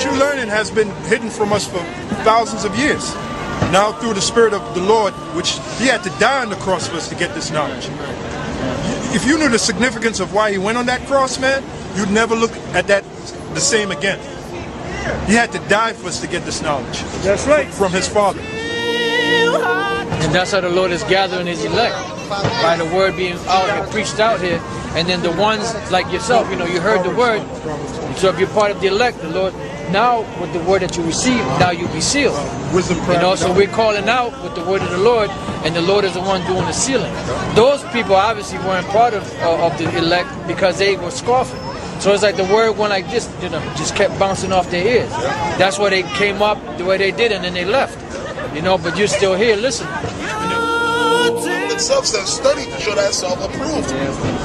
true learning has been hidden from us for thousands of years. Now through the Spirit of the Lord, which he had to die on the cross for us to get this knowledge. If you knew the significance of why he went on that cross, man, you'd never look at that the same again. He had to die for us to get this knowledge. That's right. From his Father. And that's how the Lord is gathering his elect, by the word being out here, preached out here. And then the ones like yourself, you know, you heard the word. So if you're part of the elect, the Lord, now with the word that you receive, now you'll be sealed. Wisdom, you know, so we're calling out with the word of the Lord, and the Lord is the one doing the sealing. Those people obviously weren't part of the elect because they were scoffing. So it's like the word went like this, you know, just kept bouncing off their ears. That's why they came up the way they did, and then they left. You know, but you're still here listening. Itself says study to show that self-approved.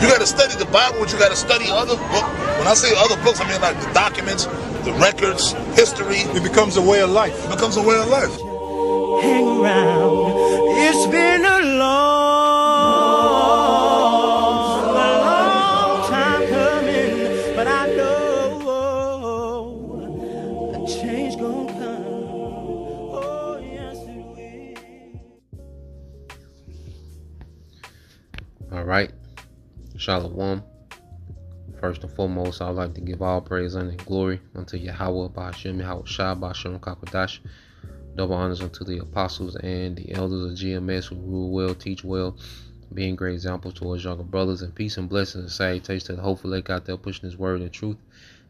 You got to study the Bible, but you got to study other books. When I say other books, I mean like the documents, the records, history. It becomes a way of life. It becomes a way of life. Hang around. It's been a long time coming, but I know a change gonna come. Oh, yes it will. All right, Shalom. First and foremost, I'd like to give all praise and glory unto Yahweh, Ba'ashem, Yahweh Shah, Ba'ashem, Kakadash. Double honors unto the apostles and the elders of GMS who rule well, teach well, being great examples towards younger brothers, and peace and blessings and salutations to the hopeful lake out there pushing his word and truth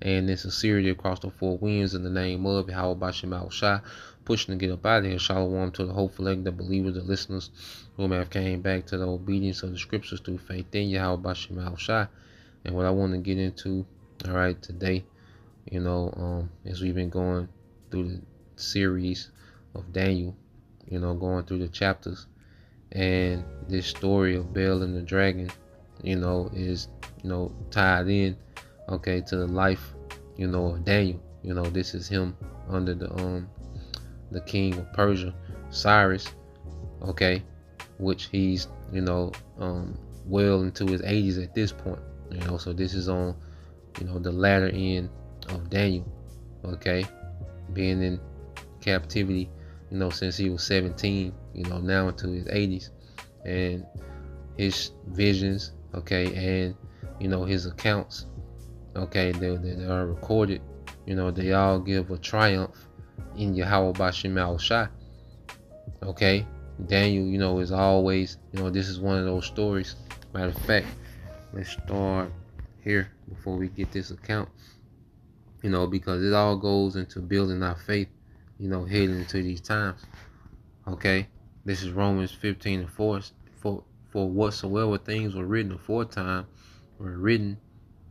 and in sincerity across the four winds in the name of Yahweh, Ba'ashem, Yahweh Shah, pushing to get up out of here. Shalom to the hopeful lake, the believers, the listeners who may have came back to the obedience of the scriptures through faith in Yahweh, Ba'ashem, Yahweh Shah. And what I want to get into, all right, today, you know, as we've been going through the series of Daniel, you know, going through the chapters, and this story of Baal and the dragon, you know, is, you know, tied in, okay, to the life, you know, of Daniel. You know, this is him under the king of Persia, Cyrus, okay, which he's, you know, well into his 80s at this point. You know, so this is on, you know, the latter end of Daniel, okay, being in captivity, you know, since he was 17, you know, now into his 80s, and his visions, okay, and, you know, his accounts, okay, they are recorded, you know, they all give a triumph in Yahweh Ba'ashem Yahweh Shah, okay. Daniel, you know, is always, you know, this is one of those stories. Matter of fact, let's start here before we get this account, you know, because it all goes into building our faith, you know, heading into these times. Okay, this is Romans 15:4. For whatsoever things were written aforetime were written,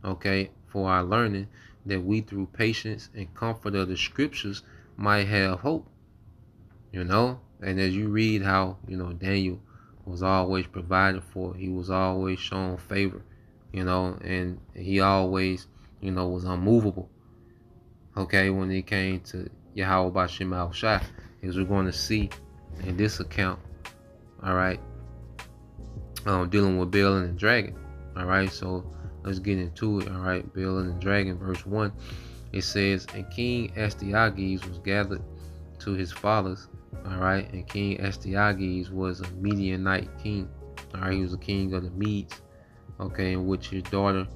okay, for our learning, that we through patience and comfort of the scriptures might have hope. You know, and as you read how, you know, Daniel was always provided for, he was always shown favor, you know, and he always, you know, was unmovable. Okay, when it came to Yahweh Ba'ashem Yahweh Shah, as we're going to see in this account, all right, dealing with Baal and the dragon. All right, so let's get into it. All right, Baal and the dragon, verse 1, it says, and King Astyages was gathered to his fathers. All right, and King Astyages was a Midianite king. All right, he was a king of the Medes, okay, in which his daughter,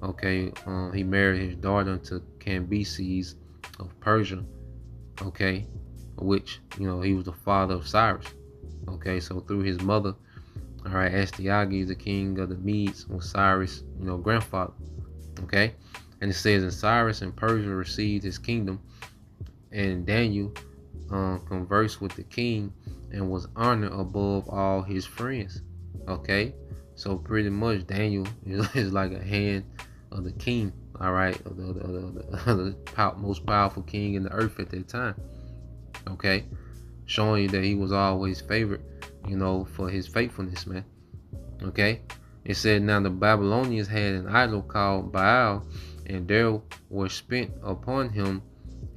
okay, he married his daughter to Cambyses of Persia, okay, which, you know, he was the father of Cyrus, okay. So through his mother, all right, Astyages, the king of the Medes, was Cyrus, you know, grandfather, okay. And it says, and Cyrus in Persia received his kingdom, and Daniel conversed with the king and was honored above all his friends. Okay, so pretty much Daniel is like a hand of the king, all right, of the most powerful king in the earth at that time. Okay, showing you that he was always favored, you know, for his faithfulness, man. Okay, it said, now the Babylonians had an idol called Baal, and there were spent upon him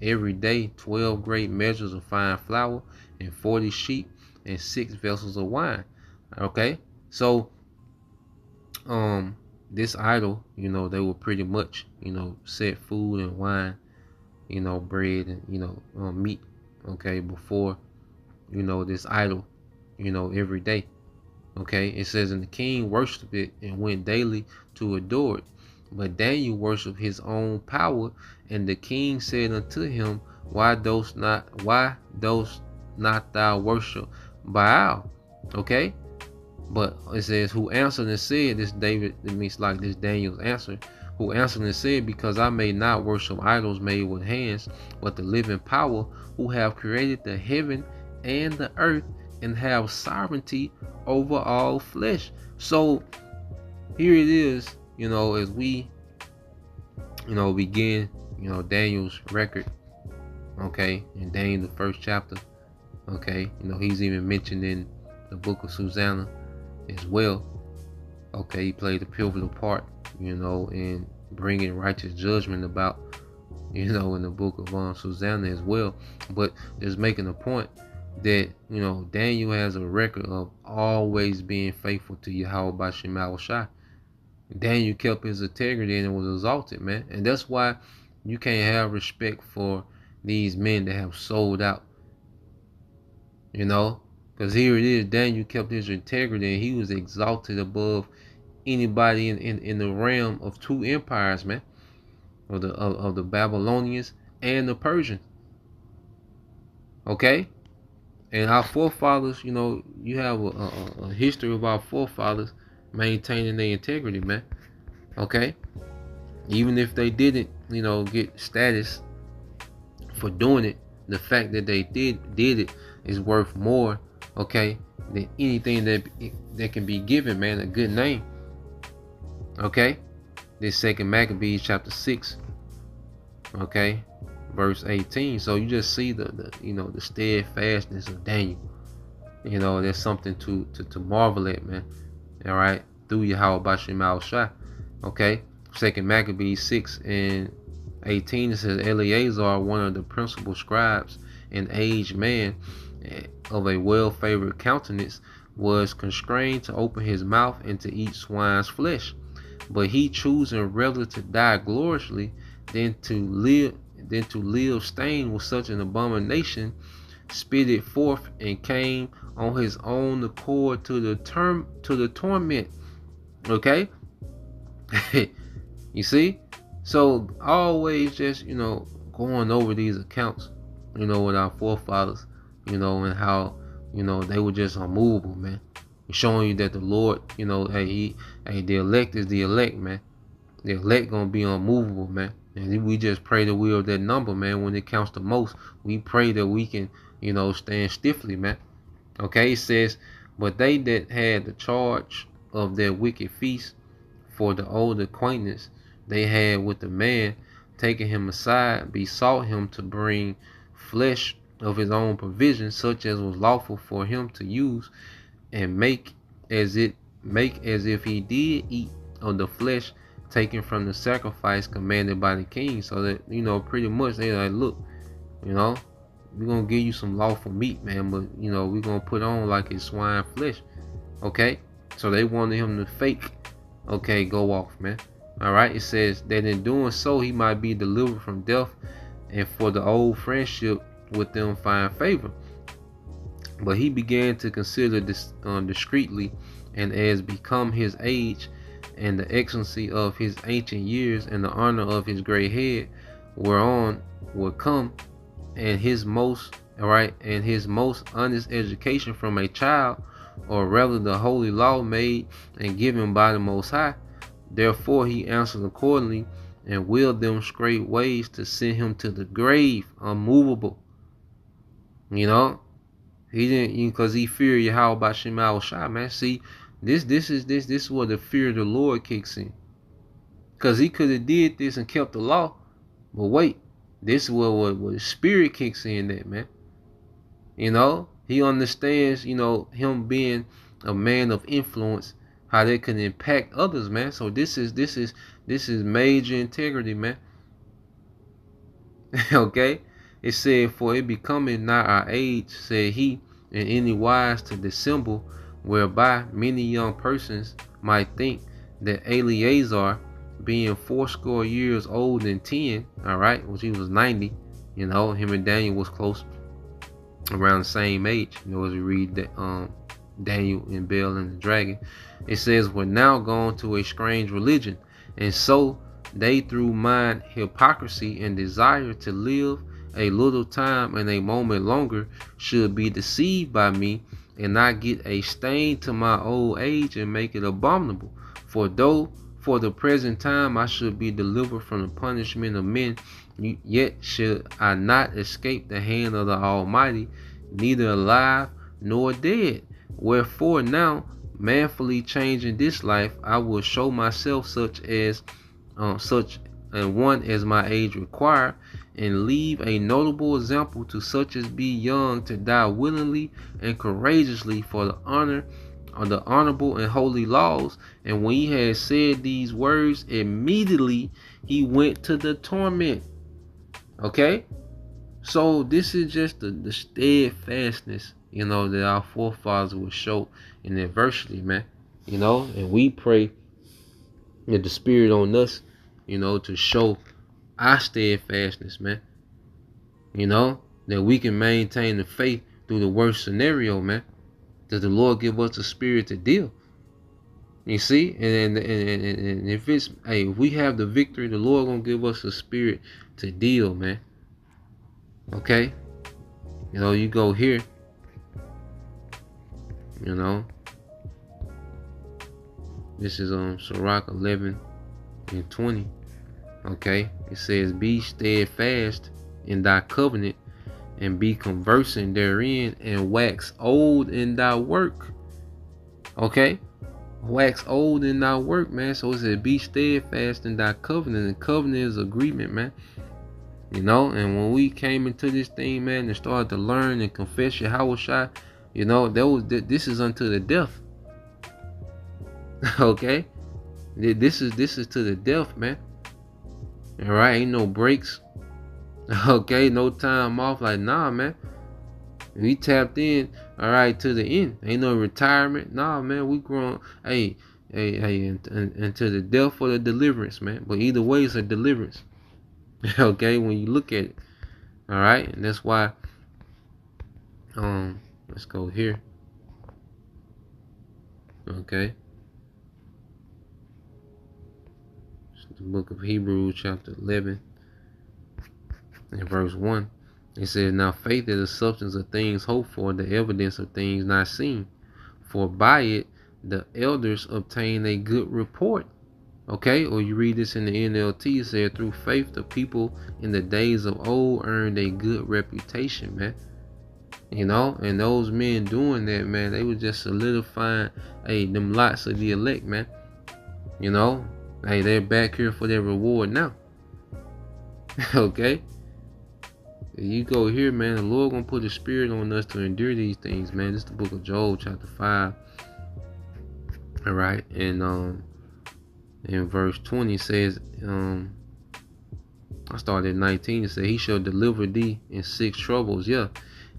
every day 12 great measures of fine flour, and 40 sheep, and 6 vessels of wine. Okay, so this idol, you know, they would pretty much, you know, set food and wine, bread and meat, okay, before this idol, every day. Okay, it says, and the king worshipped it and went daily to adore it. But Daniel worshipped his own power, and the king said unto him, why dost not thou worship Baal? Okay, but it says, who answered and said, this David, it means like this Daniel's answer, who answered and said, because I may not worship idols made with hands, but the living power, who have created the heaven and the earth, and have sovereignty over all flesh. So here it is, as we, begin, Daniel's record, okay, in Daniel, the first chapter, okay, he's even mentioned in the book of Susanna as well. Okay, he played a pivotal part, in bringing righteous judgment about, in the book of Susanna as well. But just making a point that, Daniel has a record of always being faithful to Yahweh B'Shem Yahushua. Daniel kept his integrity and was exalted, man. And that's why you can't have respect for these men that have sold out, because here it is, Daniel kept his integrity and he was exalted above anybody in the realm of two empires, man, of the Babylonians and the Persians. Okay, and our forefathers, you have a history of our forefathers maintaining their integrity, man. Okay, even if they didn't, get status for doing it, the fact that they did it is worth more, okay, than anything that can be given, man. A good name. Okay, this second Maccabees chapter 6, okay, verse 18. So you just see the steadfastness of Daniel. There's something to marvel at, man. All right, through Yahweh B'Shem Yahushua. Okay, second Maccabees 6 and 18, it says, Eleazar, one of the principal scribes, an aged man of a well-favored countenance, was constrained to open his mouth and to eat swine's flesh. But he choosing rather to die gloriously than to live stained with such an abomination, spit it forth and came on his own accord to the torment. Okay, you see. So always just going over these accounts, with our forefathers, and how they were just unmovable, man. Showing you that the Lord, the elect is the elect, man. The elect gonna be unmovable, man. And we just pray that we are that number, man. When it counts the most, we pray that we can, stand stiffly, man. Okay, it says, but they that had the charge of their wicked feast, for the old acquaintance they had with the man, taking him aside, besought him to bring flesh of his own provision, such as was lawful for him to use, and make as if he did eat of the flesh taken from the sacrifice commanded by the king. So that pretty much they like, look, we're gonna give you some lawful meat, man, but we're gonna put on like it's swine flesh. Okay, so they wanted him to fake, okay, go off, man. All right, it says that in doing so he might be delivered from death, and for the old friendship with them find favor. But he began to consider this discreetly, and as become his age, and the excellency of his ancient years, and the honor of his gray head, whereon would come, and his most honest education from a child, or rather the holy law made and given by the Most High. Therefore he answered accordingly, and willed them straight ways to send him to the grave, unmovable. He didn't, because he feared Yahweh B'Shem Yahushua, man. See, this is where the fear of the Lord kicks in. Because he could have did this and kept the law, but wait, this is where the spirit kicks in, that man. He understands, him being a man of influence, how they can impact others, man. So this is major integrity, man. Okay, it said, for it becometh not our age, said he, in any wise to dissemble, whereby many young persons might think that Eleazar being 80 years old and 10, all right, which he was 90, you know, him and Daniel was close, around the same age, you know, as we read that Daniel and Bel and the dragon. It says, we're now gone to a strange religion, and so they through mind hypocrisy and desire to live a little time and a moment longer should be deceived by me, and not get a stain to my old age and make it abominable. For though for the present time I should be delivered from the punishment of men, yet should I not escape the hand of the Almighty, neither alive nor dead. Wherefore now, manfully changing this life, I will show myself such an one as my age require, and leave a notable example to such as be young to die willingly and courageously for the honor of the honorable and holy laws. And when he had said these words, immediately he went to the torment. Okay, so this is just the steadfastness, you know, that our forefathers would show in adversity, man. You know, and we pray that the Spirit on us, you know, to show our steadfastness, man. You know, that we can maintain the faith through the worst scenario, man. That the Lord give us the spirit to deal. You see, and if it's, hey, if we have the victory, the Lord gonna give us the spirit to deal, man. Okay, you know, you go here, you know, this is Sirach 11:20. Okay, it says, be steadfast in thy covenant, and be conversing therein, and wax old in thy work. Okay, wax old in thy work, man. So it says, be steadfast in thy covenant. And covenant is agreement, man. You know, and when we came into this thing, man, and started to learn and confess Yahweh, you know, this is unto the death. Okay, this is to the death, man. All right, ain't no breaks. Okay, no time off. Like, nah, man, we tapped in, all right, to the end. Ain't no retirement. Nah, man, we grown. Hey, and to the death or the deliverance, man. But either way, it's a deliverance. Okay, when you look at it. All right, and that's why. Let's go here. Okay. The book of Hebrews, chapter 11, and verse 1. It says, now faith is the substance of things hoped for, the evidence of things not seen. For by it the elders obtain a good report. Okay, or you read this in the NLT, it said, through faith the people in the days of old earned a good reputation, man. You know, and those men doing that, man, they were just solidifying, hey, them lots of the elect, man. You know, hey, they're back here for their reward now. Okay, you go here, man, the Lord gonna put a spirit on us to endure these things, man. This is the book of Job, chapter 5. All right, and in verse 20 says, I started at 19. It said, he shall deliver thee in 6 troubles, yeah,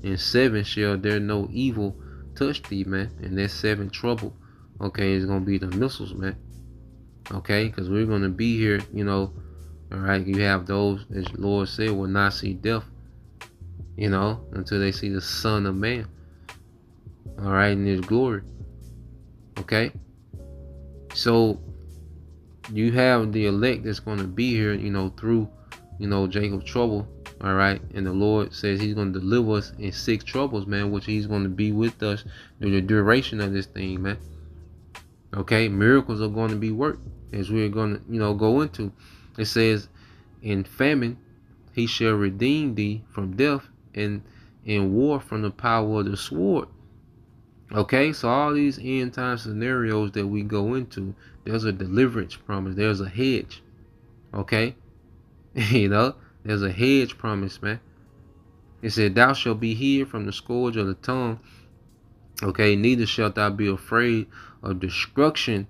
in 7 shall there no evil touch thee, man. And that 7th trouble, okay, is gonna be the missiles, man. Okay, because we're gonna be here, you know. All right, you have those, as the Lord said, will not see death, you know, until they see the Son of Man. All right, in his glory. Okay, so you have the elect that's going to be here, you know, through, you know, Jacob's trouble. All right, and the Lord says he's going to deliver us in 6 troubles, man, which he's going to be with us through the duration of this thing, man. Okay, miracles are going to be worked, as we're going to, you know, go into. It says, in famine he shall redeem thee from death, and in war from the power of the sword. Okay, so all these end time scenarios that we go into, there's a deliverance promise. There's a hedge. Okay, you know, there's a hedge promise, man. It said, thou shalt be hid from the scourge of the tongue. Okay, neither shalt thou be afraid of destruction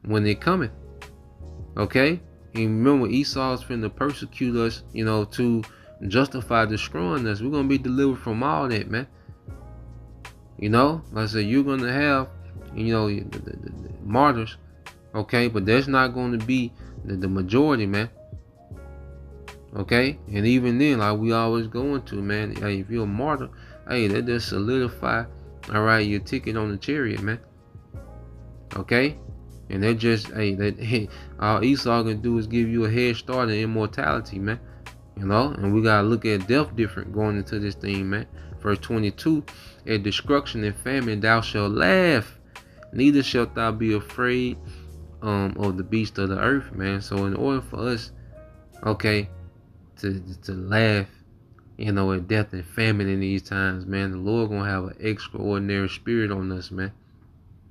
when it cometh. Okay, and remember, Esau's finna persecute us, you know, to justify destroying us. We're gonna be delivered from all that, man. You know, like I said, you're gonna have, you know, the martyrs. Okay, but there's not going to be the majority, man. Okay, and even then, like we always going to, man. Hey, if you're a martyr, hey, that just solidify, all right, your ticket on the chariot, man. Okay, and that just, hey, that all Esau can do is give you a head start in immortality, man. You know, and we gotta look at death different going into this thing, man. Verse 22: at destruction and famine thou shalt laugh, neither shalt thou be afraid of the beast of the earth, man. So in order for us, okay, to laugh, you know, at death and famine in these times, man, the Lord gonna have an extraordinary spirit on us, man.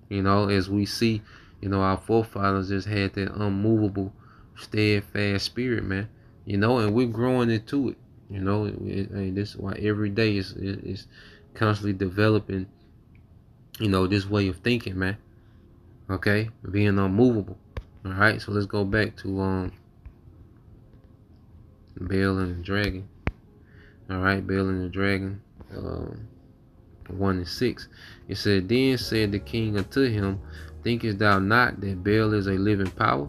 You know, as we see, you know, our forefathers just had that unmovable, steadfast spirit, man. You know, and we're growing into it. You know, this is why every day is constantly developing, you know, this way of thinking, man. Okay, being unmovable. All right, so let's go back to Baal and the dragon. All right, Baal and the dragon, 1 and 6. It said, then said the king unto him, thinkest thou not that Baal is a living power,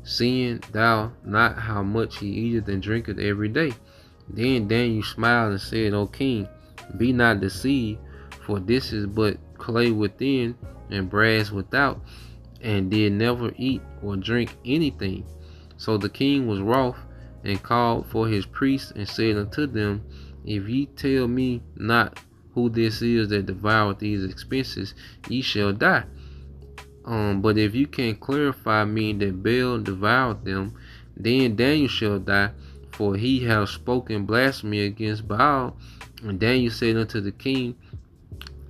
seeing thou not how much he eateth and drinketh every day? Then Daniel smiled and said, O king, be not deceived, for this is but clay within and brass without, and did never eat or drink anything. So the king was wroth, and called for his priests, and said unto them, if ye tell me not who this is that devoured these expenses, ye shall die. But if you can clarify me that Baal devoured them, then Daniel shall die, for he hath spoken blasphemy against Baal. And Daniel said unto the king,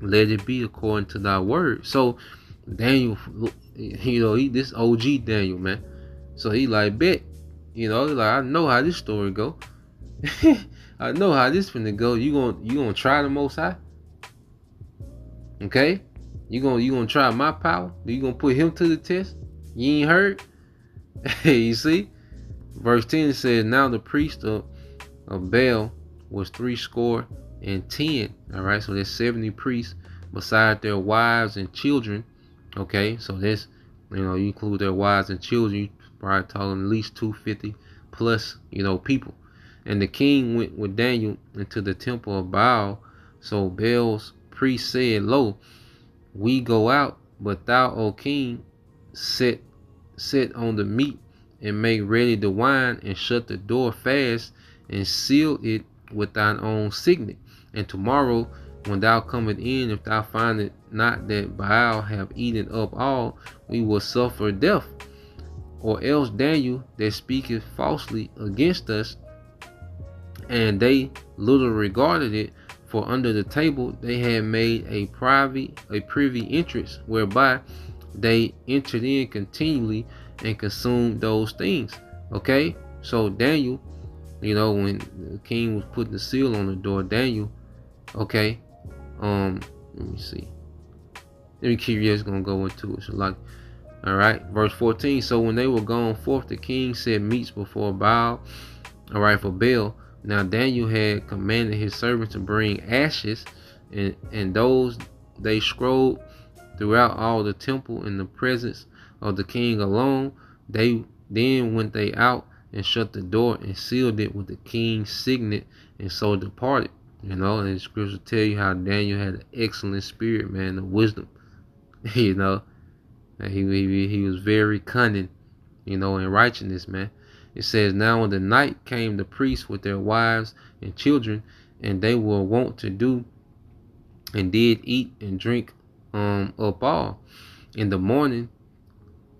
let it be according to thy word. So Daniel, you know, this OG Daniel, man. So he like, bet, you know, like, I know how this story go. I know how this finna go. You gonna try the Most High? Okay, you gonna try my power? You gonna put him to the test? You ain't heard? You see, verse 10 says, now the priest of Baal was 70. All right, so there's 70 priests beside their wives and children. Okay, so this, you know, you include their wives and children, you probably talking at least 250 plus, you know, people. And the king went with Daniel into the temple of Baal. So Baal's priest said, lo, we go out, but thou, O king, sit on the meat and make ready the wine, and shut the door fast, and seal it with thine own signet. And tomorrow, when thou comest in, if thou find it not that Baal have eaten up all, we will suffer death. Or else Daniel that speaketh falsely against us. And they little regarded it, for under the table they had made a privy entrance, whereby they entered in continually and consumed those things. Okay, so Daniel, you know, when the king was putting the seal on the door, Daniel, okay, let me see. Let me keep just gonna go into it. So like, all right, verse 14. So when they were gone forth, the king set meats before Baal, all right, for Baal. Now Daniel had commanded his servants to bring ashes, and those they scrolled throughout all the temple in the presence of the king alone. Then went they out and shut the door and sealed it with the king's signet, and so departed. You know, and the scripture tell you how Daniel had an excellent spirit, man, of wisdom. You know, and he was very cunning, you know, in righteousness, man. It says, now in the night came the priests with their wives and children, and they were wont to do and did eat and drink up all. In the morning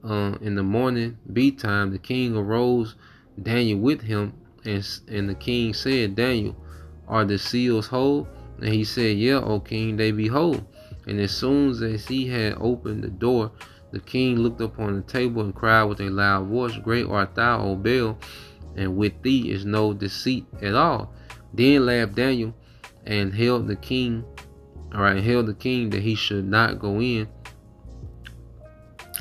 bedtime, the king arose, Daniel with him, and the king said, Daniel, are the seals whole? And he said, yeah, O king, they be whole. And as soon as he had opened the door, the king looked upon the table and cried with a loud voice, great art thou, O Baal, and with thee is no deceit at all. Then laughed Daniel and held the king that he should not go in,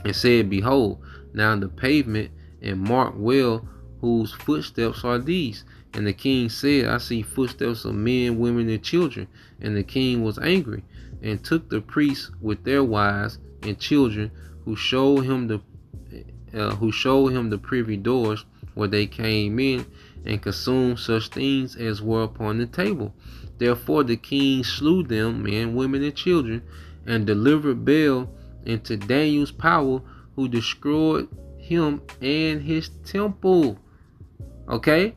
and said, behold, now the pavement, and mark well whose footsteps are these. And the king said, I see footsteps of men, women, and children. And the king was angry, and took the priests with their wives and children, who showed him who showed him the privy doors where they came in and consumed such things as were upon the table. Therefore the king slew them, men, women, and children, and delivered Baal into Daniel's power, who destroyed him and his temple. Okay,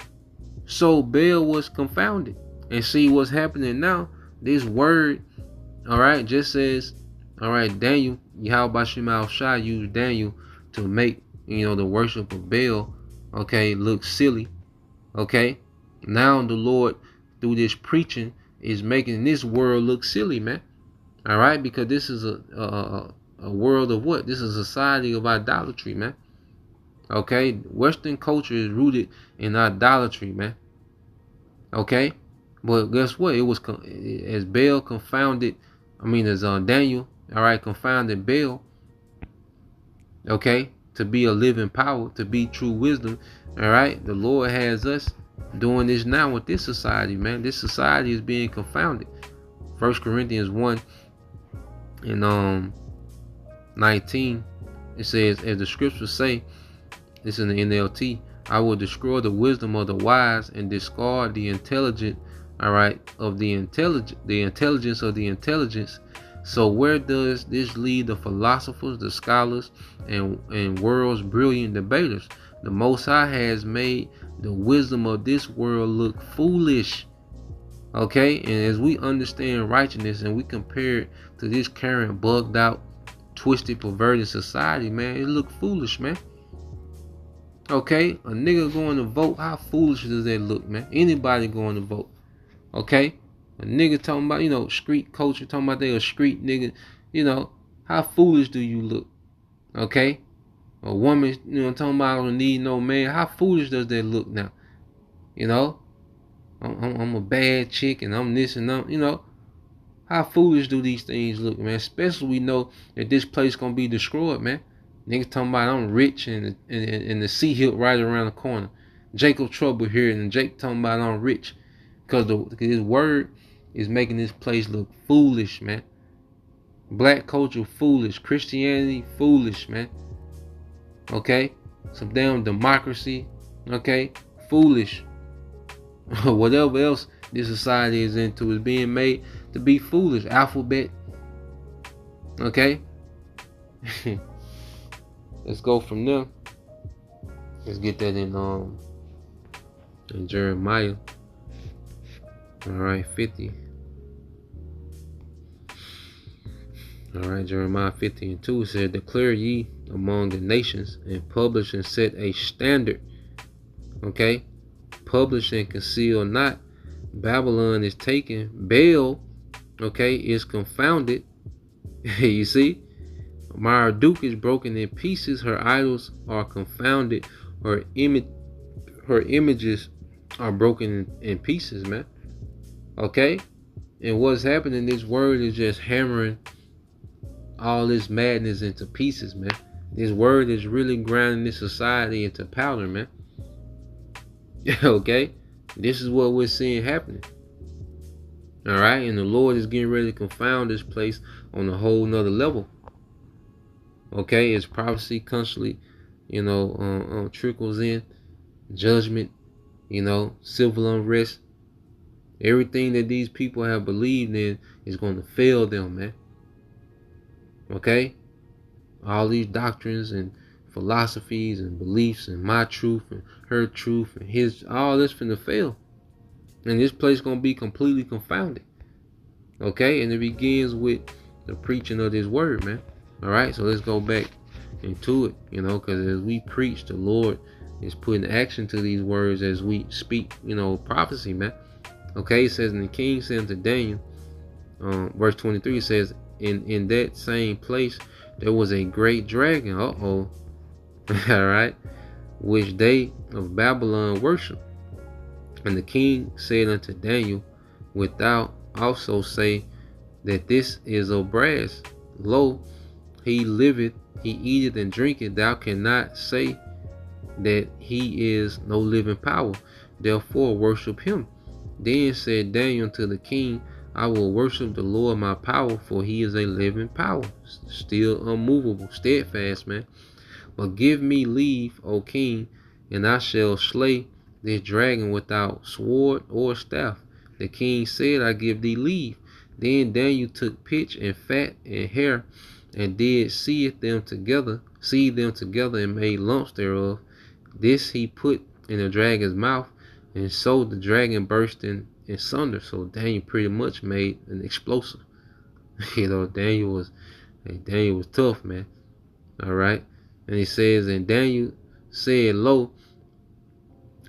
so Baal was confounded. And see what's happening now. This word, all right, just says, all right, Daniel, Yahweh Shema Shai used Daniel to make, the worship of Baal, okay, look silly. Okay, now the Lord, through this preaching, is making this world look silly, man. All right, because this is a world of what? This is a society of idolatry, man. Okay, Western culture is rooted in idolatry, man. Okay, but guess what? It was as Baal confounded. As Daniel, all right, confounded Baal. Okay, to be a living power, to be true wisdom. All right, the Lord has us doing this now with this society, man. This society is being confounded. 1 Corinthians 1 and 19, it says, as the scriptures say, this is in the NLT, I will destroy the wisdom of the wise and discard the intelligent, all right, of the intelligence of the intelligence. So where does this lead the philosophers, the scholars, and world's brilliant debaters? The Most High has made the wisdom of this world look foolish. Okay, and as we understand righteousness and we compare it to this current bugged out, twisted, perverted society, man, it look foolish, man. Okay, a nigga going to vote, how foolish does that look, man? Anybody going to vote. Okay, a nigga talking about, street culture, talking about they a street nigga, how foolish do you look? Okay, a woman, talking about I don't need no man, how foolish does that look now? I'm a bad chick and I'm this and I'm, how foolish do these things look, man? Especially we know that this place gonna be destroyed, man. Niggas talking about I'm rich and the sea hill right around the corner. Jacob Trouble here and Jake talking about I'm rich. Because his word is making this place look foolish, man. Black culture foolish. Christianity foolish, man. Okay? Some damn democracy. Okay? Foolish. Whatever else this society is into is being made to be foolish. Alphabet. Okay? Let's go from there. Let's get that in Jeremiah. Alright, 50. Alright, Jeremiah 50 and 2 said, declare ye among the nations and publish and set a standard. Okay? Publish and conceal not. Babylon is taken. Baal, okay, is confounded. You see? Marduk is broken in pieces. Her idols are confounded. Her images are broken in pieces, man. Okay? And what's happening, this word is just hammering all this madness into pieces, man. This word is really grinding this society into powder, man. Okay? This is what we're seeing happening. Alright? And the Lord is getting ready to confound this place on a whole nother level. Okay? As prophecy constantly, trickles in. Judgment, civil unrest. Everything that these people have believed in is going to fail them, man. Okay? All these doctrines and philosophies and beliefs and my truth and her truth and his, all this finna fail. And this place gonna be completely confounded. Okay? And it begins with the preaching of this word, man. Alright? So let's go back into it, because as we preach, the Lord is putting action to these words as we speak, prophecy, man. Okay, it says, and the king said unto Daniel, verse 23 says, in that same place there was a great dragon, all right, which they of Babylon worship. And the king said unto Daniel, wilt thou also say that this is of brass? Lo, he liveth, he eateth and drinketh. Thou cannot say that he is no living power. Therefore worship him. Then said Daniel unto the king, I will worship the Lord my power, for he is a living power, still unmovable, steadfast, man. But give me leave, O king, and I shall slay this dragon without sword or staff. The king said, I give thee leave. Then Daniel took pitch and fat and hair, and did seethe them together, and made lumps thereof. This he put in the dragon's mouth, and so the dragon burst in sunder. So Daniel pretty much made an explosive. Daniel was tough, man. All right. And he says, and Daniel said, lo,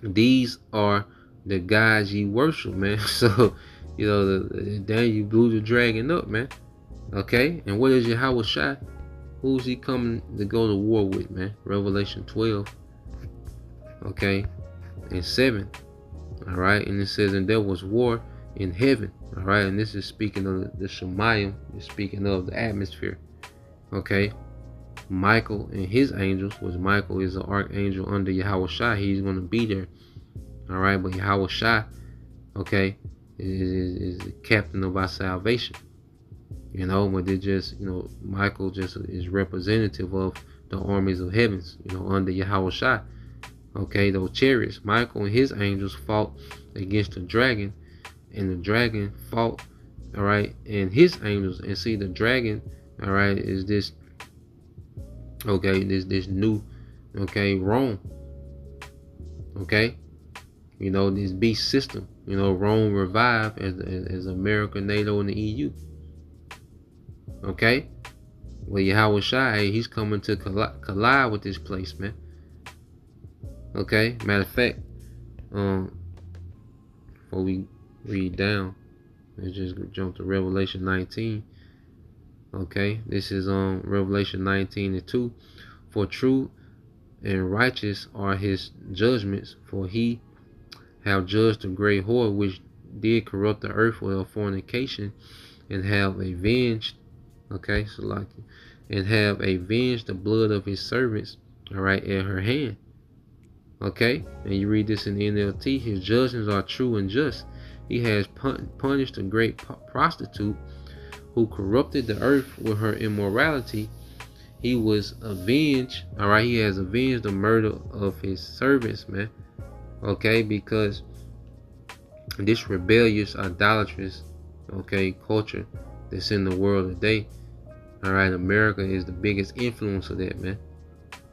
these are the gods ye worship, man. So, Daniel blew the dragon up, man. Okay. And what is Yahweh Shai? Who's he coming to go to war with, man? Revelation 12. Okay. And 7. All right. And it says, and there was war in heaven. All right. And this is speaking of the Shemayim. It's speaking of the atmosphere. Okay. Michael and his angels, which Michael is an archangel under Yahweh Shai. He's going to be there. All right. But Yahweh Shai, okay, is the captain of our salvation. But they just, Michael just is representative of the armies of heavens, under Yahweh Shai. Okay, those chariots. Michael and his angels fought against the dragon, and the dragon fought, all right, and his angels. And see, the dragon, all right, is this, okay, this new, okay, Rome. Okay, this beast system. Rome revived as America, NATO, and the EU. Okay, well, Yahweh Shai, he's coming to collide with this place, man. Okay, matter of fact, before we read down, let's just jump to Revelation 19. Okay, this is Revelation 19:2. For true and righteous are his judgments, for he have judged the great whore which did corrupt the earth with her fornication, and have avenged, okay, and have avenged the blood of his servants, all right, at her hand. Okay, and you read this in the NLT. His judgments are true and just. He has punished a great prostitute who corrupted the earth with her immorality. He was avenged, all right, he has avenged the murder of his servants, man. Okay, because this rebellious, idolatrous, okay, culture that's in the world today, all right, America is the biggest influence of that, man.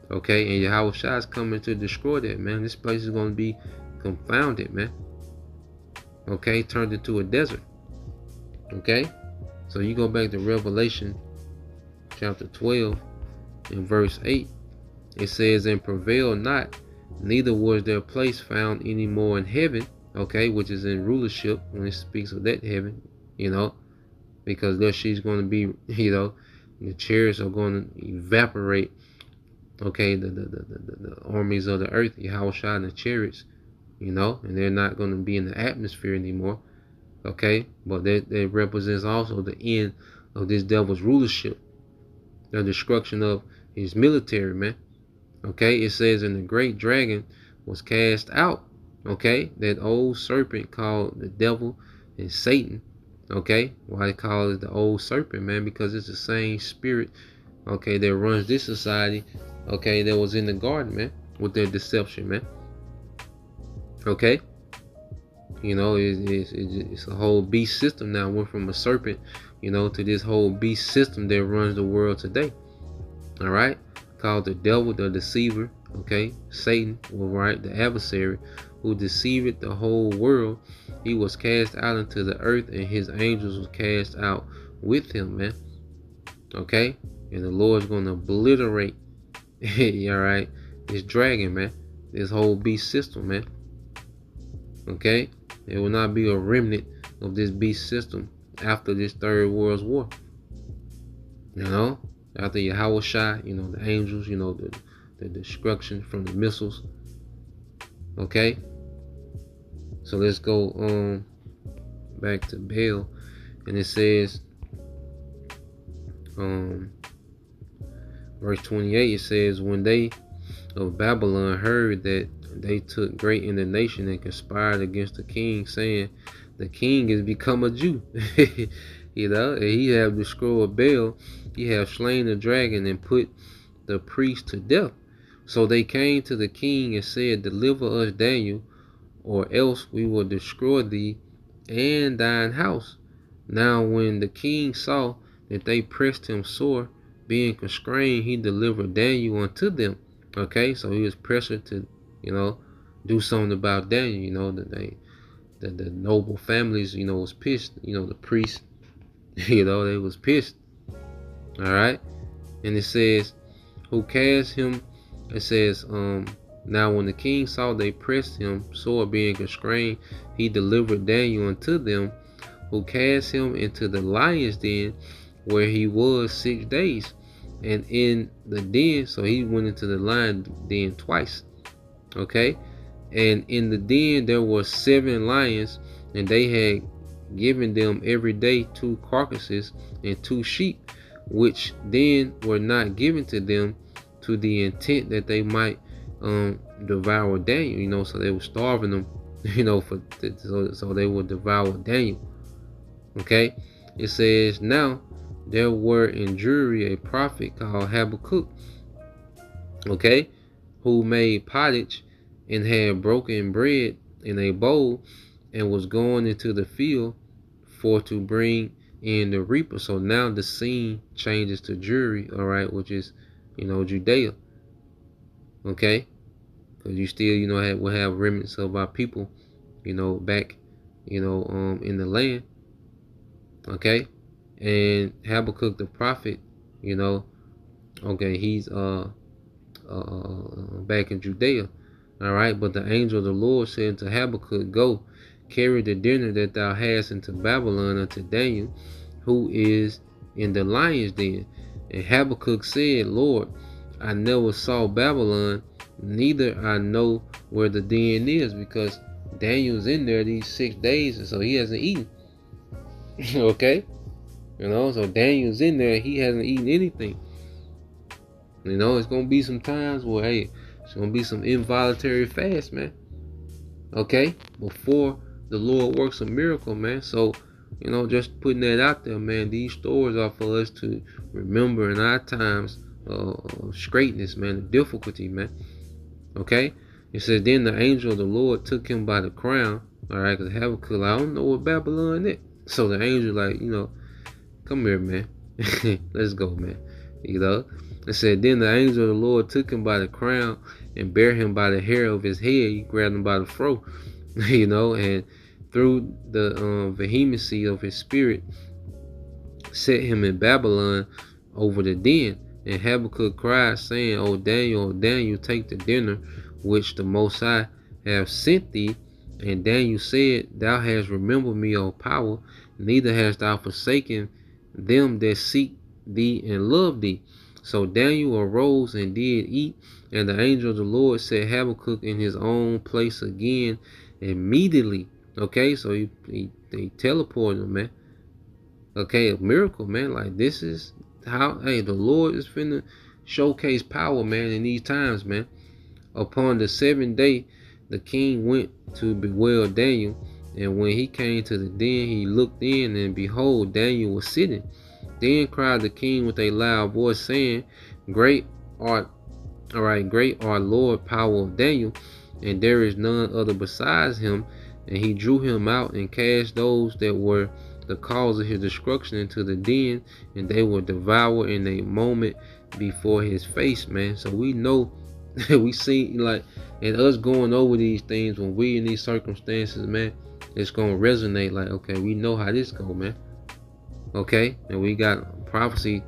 Okay, and Yahweh Shai is coming to destroy that, man. This place is going to be confounded, man. Okay, turned into a desert. Okay, so you go back to Revelation chapter 12 and verse 8. It says, and prevail not, neither was their place found any more in heaven. Okay, which is in rulership when it speaks of that heaven, because there she's going to be, the chariots are going to evaporate. Okay, the armies of the earth, Yahweh Shai and the chariots, and they're not going to be in the atmosphere anymore. Okay, but that represents also the end of this devil's rulership, the destruction of his military, man. Okay, it says, and the great dragon was cast out. Okay, that old serpent called the devil and Satan. Okay, why they call it the old serpent, man? Because it's the same spirit, okay, that runs this society, okay, that was in the garden, man, with their deception, man. Okay, it's a whole beast system now. Went from a serpent, to this whole beast system that runs the world today. All right, called the devil, the deceiver. Okay, Satan, well, right, the adversary who deceived the whole world. He was cast out into the earth, and his angels was cast out with him, man. Okay, and the Lord's gonna obliterate, all right, this dragon, man, this whole beast system, man. Okay, there will not be a remnant of this beast system after this third world war. After Yahweh Shai, the angels, the destruction from the missiles. Okay, so let's go back to Baal, and it says, verse 28, it says, when they of Babylon heard that they took great indignation and conspired against the king, saying, the king is become a Jew. And he have destroyed Baal, he have slain the dragon and put the priest to death. So they came to the king and said, Deliver us Daniel, or else we will destroy thee and thine house. Now when the king saw that they pressed him sore, being constrained, he delivered Daniel unto them. Okay, so he was pressured to, do something about Daniel. The noble families, was pissed. The priests, they was pissed. All right, and it says, who cast him? It says, now when the king saw they pressed him sore, being constrained, he delivered Daniel unto them, who cast him into the lion's den, where he was 6 days. And in the den, so he went into the lion den twice. Okay, and in the den there were 7 lions, and they had given them every day 2 carcasses and 2 sheep, which then were not given to them, to the intent that they might devour Daniel. So they were starving them, so they would devour Daniel. Okay, it says, now there were in Jewry a prophet called Habakkuk, okay, who made pottage and had broken bread in a bowl, and was going into the field for to bring in the reaper. So now the scene changes to Jewry, all right, which is, Judea. Okay, because you still, will have remnants of our people, back, in the land. Okay, and Habakkuk the prophet, okay, he's back in Judea. All right, but the angel of the Lord said to Habakkuk, Go, carry the dinner that thou hast into Babylon unto Daniel, who is in the lion's den. And Habakkuk said, Lord, I never saw Babylon, neither I know where the den is, because Daniel's in there these 6 days, and so he hasn't eaten. Okay, so Daniel's in there, he hasn't eaten anything. It's gonna be some times where, hey, it's gonna be some involuntary fast, man. Okay, before the Lord works a miracle, man. So, just putting that out there, man. These stories are for us to remember in our times of straightness, man, the difficulty, man. Okay, it says, then the angel of the Lord took him by the crown. All right, because Habakkuk, I don't know what Babylon is. So the angel, come here, man. Let's go, man. It said, then the angel of the Lord took him by the crown and bare him by the hair of his head. He grabbed him by the fro, and through the vehemency of his spirit, set him in Babylon over the den. And Habakkuk cried, saying, O Daniel, take the dinner which the Most High have sent thee. And Daniel said, Thou hast remembered me, O power, neither hast thou forsaken them that seek thee and love thee. So Daniel arose and did eat, and the angel of the Lord set Habakkuk in his own place again immediately. Okay, so they teleported him, man. Okay, a miracle, man. Like, this is how, hey, the Lord is finna showcase power, man, in these times, man. Upon the 7th day, the king went to bewail Daniel, and when he came to the den, he looked in, and behold, Daniel was sitting. Then cried the king with a loud voice, saying, Great art Lord, power of Daniel, and there is none other besides him. And he drew him out and cast those that were the cause of his destruction into the den, and they were devoured in a moment before his face, man. So we know, we see, and us going over these things when we in these circumstances, man, it's gonna resonate. Like, okay, we know how this go, man. Okay, and we got prophecy,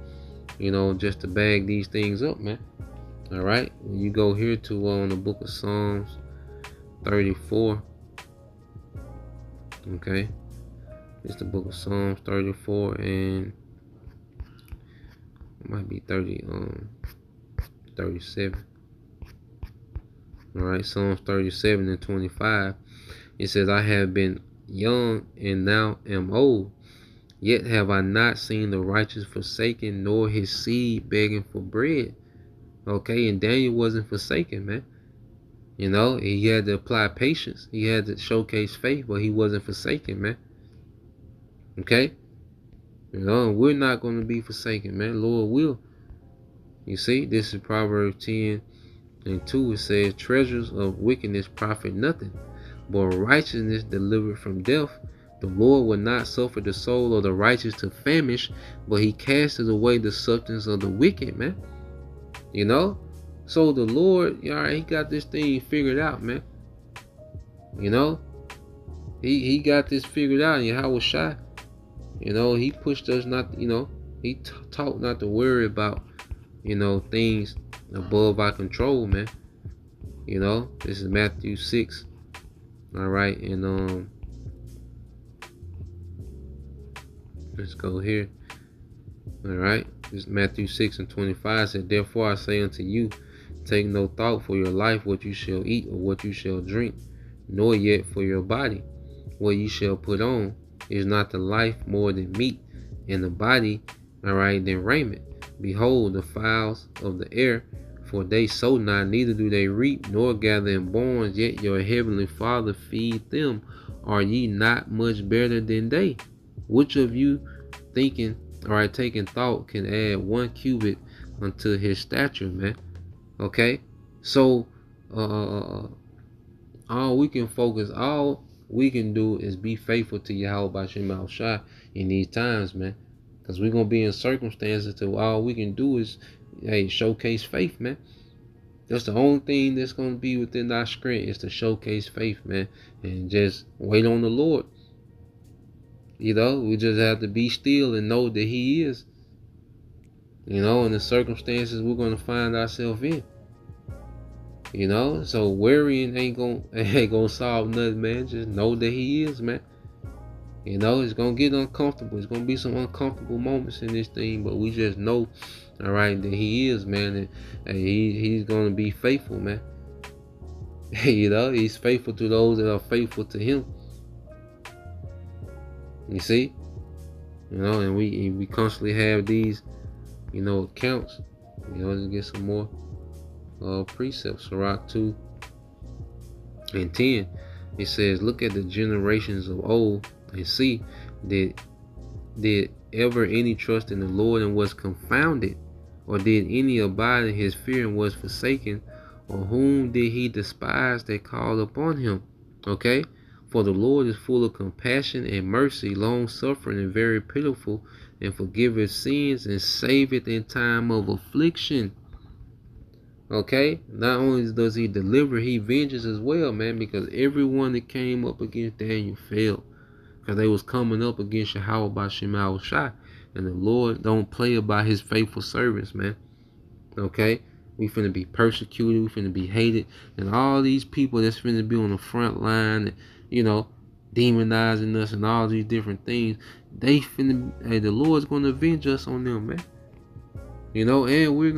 just to bag these things up, man. All right, when you go here to on the book of Psalms 34. Okay, it's the book of Psalms 34, and it might be 37. All right, Psalms 37 and 25. It says, I have been young and now am old, yet have I not seen the righteous forsaken, nor his seed begging for bread. Okay, and Daniel wasn't forsaken, man. He had to apply patience. He had to showcase faith, but he wasn't forsaken, man. Okay? We're not going to be forsaken, man. Lord will. You see, this is Proverbs 10 And 2, it says, treasures of wickedness profit nothing, but righteousness delivered from death. The Lord will not suffer the soul of the righteous to famish, but he casteth away the substance of the wicked, man. You know? So the Lord, all right, he got this thing figured out, man. You know? He got this figured out, and Yahweh Shai, you know, he pushed us not, you know, he taught not to worry about, you know, things above our control, man. You know, this is Matthew 6. All right, and let's go here. All right, this is Matthew 6:25 said, therefore I say unto you, take no thought for your life, what you shall eat or what you shall drink, nor yet for your body, what you shall put on. Is not the life more than meat, and the body, all right, than raiment? Behold the fowls of the air, for they sow not, neither do they reap, nor gather in barns, yet your heavenly Father feed them. Are ye not much better than they? Which of you thinking, all right, taking thought, can add 1 cubit unto his stature, man? Okay, so all we can focus, all we can do is be faithful to Yahweh B'Shem Shai in these times, man. Because we're going to be in circumstances to all we can do is, hey, showcase faith, man. That's the only thing that's going to be within our strength, is to showcase faith, man. And just wait on the Lord. You know, we just have to be still and know that he is. You know, in the circumstances we're going to find ourselves in. You know, so worrying ain't gonna solve nothing, man. Just know that he is, man. You know, it's gonna get uncomfortable. It's gonna be some uncomfortable moments in this thing, but we just know, all right, that he is, man, and he's gonna be faithful, man. You know, he's faithful to those that are faithful to him. You see, you know, and we constantly have these, you know, accounts. You know, to get some more precepts. Sirach 2:10, it says, look at the generations of old and see, did ever any trust in the Lord and was confounded, or did any abide in his fear and was forsaken, or whom did he despise that called upon him? Okay, for the Lord is full of compassion and mercy, long suffering and very pitiful, and forgiveth sins and saveth in time of affliction. Okay, not only does he deliver, he venges as well, man, because everyone that came up against Daniel failed, because they was coming up against Yahweh B'Shem Shai, and the Lord don't play about his faithful servants, man. Okay, we finna be persecuted, we finna be hated, and all these people that's finna be on the front line, and, you know, demonizing us and all these different things, they finna, hey, the Lord's gonna avenge us on them, man. You know, and we're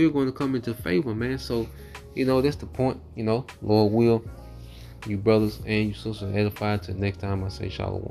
gonna come into favor, man. So, you know, that's the point. You know, Lord will, you brothers and you sisters edify. Till next time, I say shalom.